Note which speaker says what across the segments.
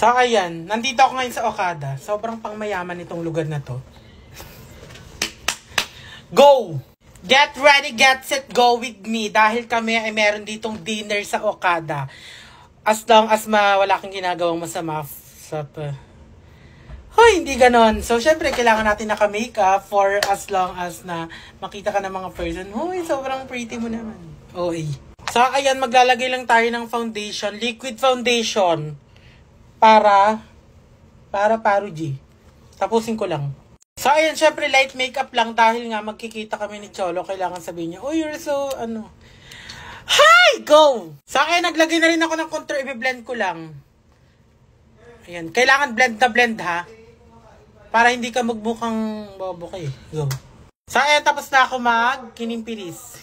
Speaker 1: So, ayan. Nandito ako ngayon sa Okada. Sobrang pangmayaman itong lugar na to. Go! Get ready, get set, go with me. Dahil kami ay meron ditong dinner sa Okada. As long as wala kang ginagawang masama sa... Hoy, hindi ganon. So, syempre, kailangan natin naka-makeup for as long as na makita ka ng mga person. Hoy, sobrang pretty mo naman. OA. So, ayan, maglalagay lang tayo ng foundation. Liquid foundation. Para G. Tapusin ko lang. So, ayan, syempre, light makeup lang dahil nga magkikita kami ni Cholo. Kailangan sabihin niya, oh, you're so, Hi! Go! So, ayan, naglagay na rin ako ng contour. I-blend ko lang. Ayan, kailangan blend na blend, ha? Para hindi ka magbukang bobo ka eh. Go. So, ayan, tapos na ako mag-kinimpiris.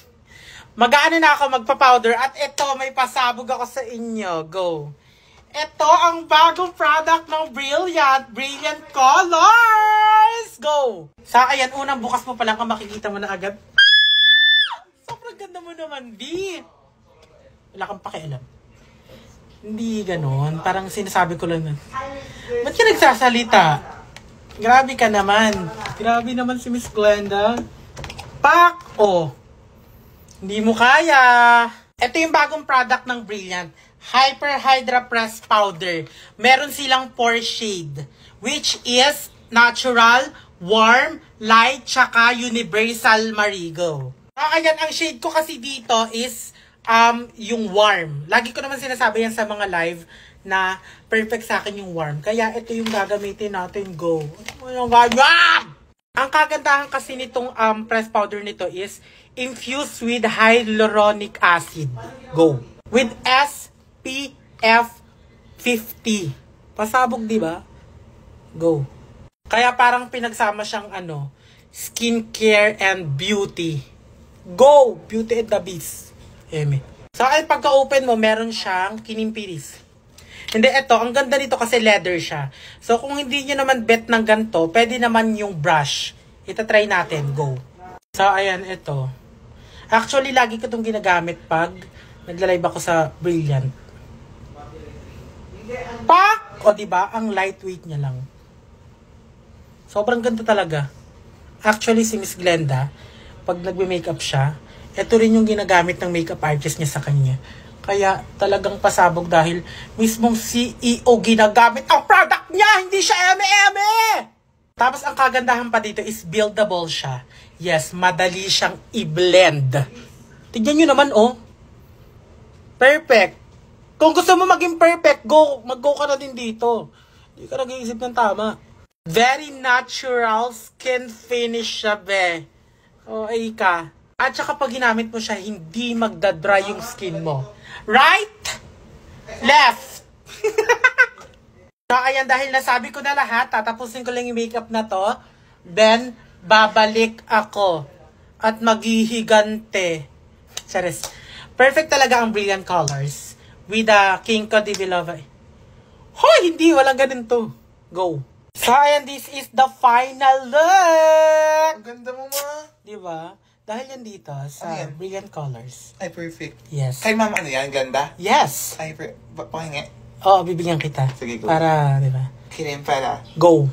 Speaker 1: Mag-ano na ako, magpa-powder. At ito, may pasabog ako sa inyo. Go. Ito ang bagong product ng Brilliant. Brilliant Colors! Go! So, ayan, unang bukas mo pa lang ka, makikita mo na agad. Sobrang ganda mo naman, B. Wala kang pakialam. Hindi ganon. Parang sinasabi ko lang na. Ba't ka nagsasalita? Grabe ka naman. Grabe naman si Miss Glenda. Pak! Oh. Hindi mo kaya. Ito yung bagong product ng Brilliant. Hyper Hydra Press Powder. Meron silang 4 shade. Which is natural, warm, light, tsaka universal marigo. Ayan, ang shade ko kasi dito is yung warm. Lagi ko naman sinasabi yan sa mga live na perfect sa akin yung warm. Kaya ito yung gagamitin natin. Go. Ang kagandahan kasi nitong press powder nito is infused with hyaluronic acid. Go. With SPF 50. Pasabog, di ba? Go. Kaya parang pinagsama siyang skincare and beauty. Go! Beauty and the Beast. Eme. So, ay pagka-open mo, meron siyang kinimpiris. Hindi, ito, ang ganda nito kasi leather siya. So, kung hindi nyo naman bet ng ganito, pwede naman yung brush. Ita-try natin. Go. So, ayan, ito. Actually, lagi ko itong ginagamit pag nagla-live ako sa Brilliant. Pak! O, diba? Ang lightweight niya lang. Sobrang ganda talaga. Actually, si Miss Glenda, pag nagbe-makeup siya, ito rin yung ginagamit ng makeup artist niya sa kanya. Kaya talagang pasabog dahil mismong CEO ginagamit ang product niya. Hindi siya eme-eme! Tapos ang kagandahan pa dito is buildable siya. Yes, madali siyang i-blend. Tignan nyo naman, oh. Perfect. Kung gusto mo maging perfect, go. Mag-go ka na din dito. Hindi ka nag-iisip ng tama. Very natural skin finish siya, be. O, ay ka. At saka pag ginamit mo siya, hindi magdadry yung skin mo. Right? Left. So, ayan, dahil nasabi ko na lahat, tatapusin ko lang yung makeup na to. Then, babalik ako. At maghihigante. Charis. Perfect talaga ang Brilliant Colors. With the Kinko de Vilova. Hoy, hindi. Walang ganito. Go. So, ayan, this is the final look.
Speaker 2: Ang ganda mo, ma.
Speaker 1: Diba? Dahil yan dito sa Brilliant Colors.
Speaker 2: Ay, perfect.
Speaker 1: Yes.
Speaker 2: Kay mama, ano yan? Ganda?
Speaker 1: Yes.
Speaker 2: Ay, pahingi.
Speaker 1: Oo, bibigyan kita.
Speaker 2: Sige, go.
Speaker 1: Para, diba?
Speaker 2: Kinim pala.
Speaker 1: Go.